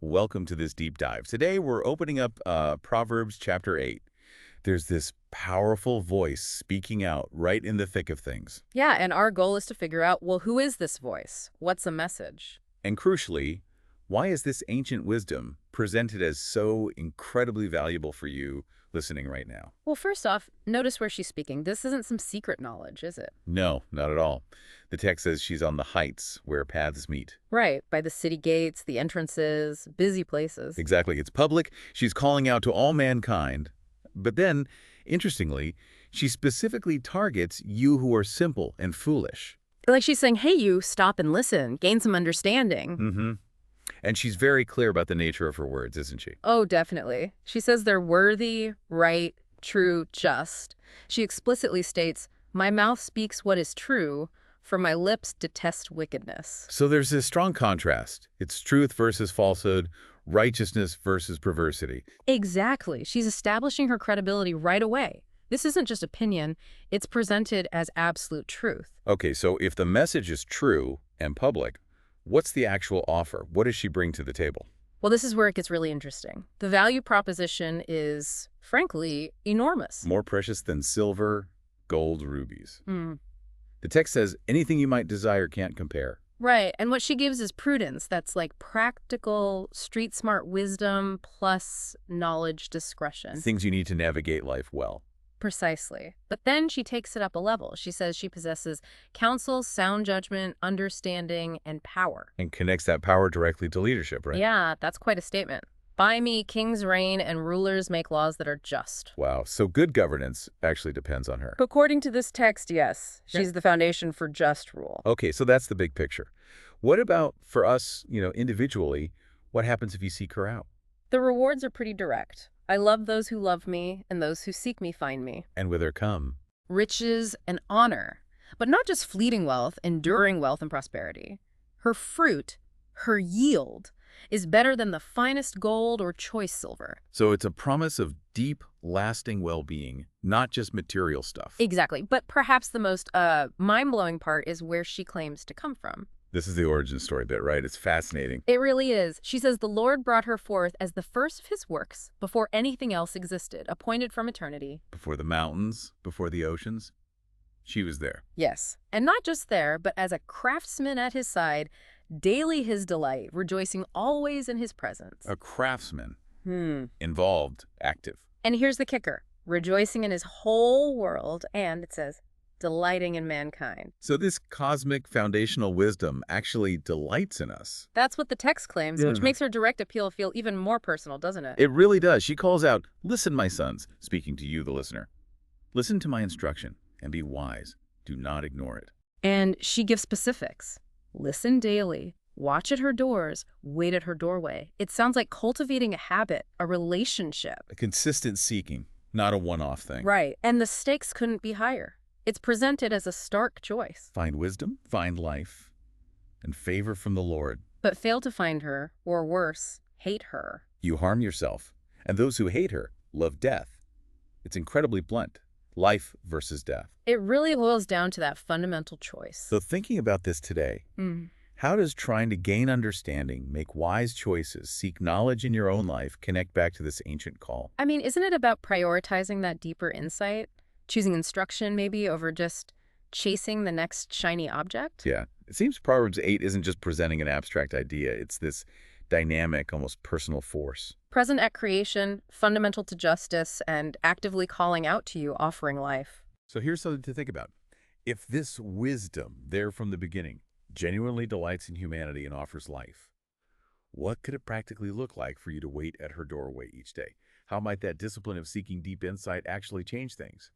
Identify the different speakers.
Speaker 1: Welcome to this deep dive. Today we're opening up Proverbs chapter 8. There's this powerful voice speaking out right in the thick of things.
Speaker 2: Yeah, and our goal is to figure out, well, who is this voice? What's the message?
Speaker 1: And crucially, why is this ancient wisdom presented as so incredibly valuable for you listening right now?
Speaker 2: Well, first off, notice where she's speaking. This isn't some secret knowledge, is it?
Speaker 1: No, not at all. The text says she's on the heights where paths meet.
Speaker 2: Right, by the city gates, the entrances, busy places.
Speaker 1: Exactly. It's public. She's calling out to all mankind. But then, interestingly, she specifically targets you who are simple and foolish.
Speaker 2: Like she's saying, hey, you, stop and listen, gain some understanding.
Speaker 1: Mm-hmm. And she's very clear about the nature of her words, isn't she?
Speaker 2: Oh, definitely. She says they're worthy, right, true, just. She explicitly states, my mouth speaks what is true, for my lips detest wickedness.
Speaker 1: So there's this strong contrast. It's truth versus falsehood, righteousness versus perversity.
Speaker 2: Exactly. She's establishing her credibility right away. This isn't just opinion, it's presented as absolute truth.
Speaker 1: Okay, so if the message is true and public, what's the actual offer? What does she bring to the table?
Speaker 2: Well, this is where it gets really interesting. The value proposition is, frankly, enormous.
Speaker 1: More precious than silver, gold, rubies.
Speaker 2: Hmm.
Speaker 1: The text says anything you might desire can't compare.
Speaker 2: Right, and what she gives is prudence. That's like practical, street-smart wisdom plus knowledge discretion.
Speaker 1: Things you need to navigate life well.
Speaker 2: Precisely. But then she takes it up a level. She says she possesses counsel, sound judgment, understanding, and power.
Speaker 1: And connects that power directly to leadership, right?
Speaker 2: Yeah, that's quite a statement. By me, kings reign and rulers make laws that are just.
Speaker 1: Wow, so good governance actually depends on her.
Speaker 2: According to this text, yes.
Speaker 1: Yeah.
Speaker 2: She's the foundation for just rule.
Speaker 1: Okay, so that's the big picture. What about for us, individually, what happens if you seek her out?
Speaker 2: The rewards are pretty direct. I love those who love me, and those who seek me find me.
Speaker 1: And with her come?
Speaker 2: Riches and honor, but not just fleeting wealth, enduring wealth and prosperity. Her fruit, her yield, is better than the finest gold or choice silver.
Speaker 1: So it's a promise of deep, lasting well-being, not just material stuff.
Speaker 2: Exactly, but perhaps the most mind-blowing part is where she claims to come from.
Speaker 1: This is the origin story bit, right? It's fascinating.
Speaker 2: It really is. She says the Lord brought her forth as the first of his works, before anything else existed, appointed from eternity.
Speaker 1: Before the mountains, before the oceans, she was there.
Speaker 2: Yes, and not just there, but as a craftsman at his side, daily his delight, rejoicing always in his presence.
Speaker 1: A craftsman, involved, active.
Speaker 2: And here's the kicker, rejoicing in his whole world, and it says, delighting in mankind.
Speaker 1: So this cosmic foundational wisdom actually delights in us.
Speaker 2: That's what the text claims, which makes her direct appeal feel even more personal, doesn't it?
Speaker 1: It really does. She calls out, listen, my sons, speaking to you, the listener. Listen to my instruction and be wise. Do not ignore it.
Speaker 2: And she gives specifics. Listen daily. Watch at her doors. Wait at her doorway. It sounds like cultivating a habit, a relationship.
Speaker 1: A consistent seeking, not a one-off thing.
Speaker 2: Right. And the stakes couldn't be higher. It's presented as a stark choice.
Speaker 1: Find wisdom, find life, and favor from the Lord.
Speaker 2: But fail to find her, or worse, hate her.
Speaker 1: You harm yourself, and those who hate her love death. It's incredibly blunt. Life versus death.
Speaker 2: It really boils down to that fundamental choice.
Speaker 1: So thinking about this today, how does trying to gain understanding, make wise choices, seek knowledge in your own life connect back to this ancient call?
Speaker 2: I mean, isn't it about prioritizing that deeper insight? Choosing instruction, maybe, over just chasing the next shiny object?
Speaker 1: Yeah. It seems Proverbs 8 isn't just presenting an abstract idea. It's this dynamic, almost personal force.
Speaker 2: Present at creation, fundamental to justice, and actively calling out to you, offering life.
Speaker 1: So here's something to think about. If this wisdom, there from the beginning, genuinely delights in humanity and offers life, what could it practically look like for you to wait at her doorway each day? How might that discipline of seeking deep insight actually change things?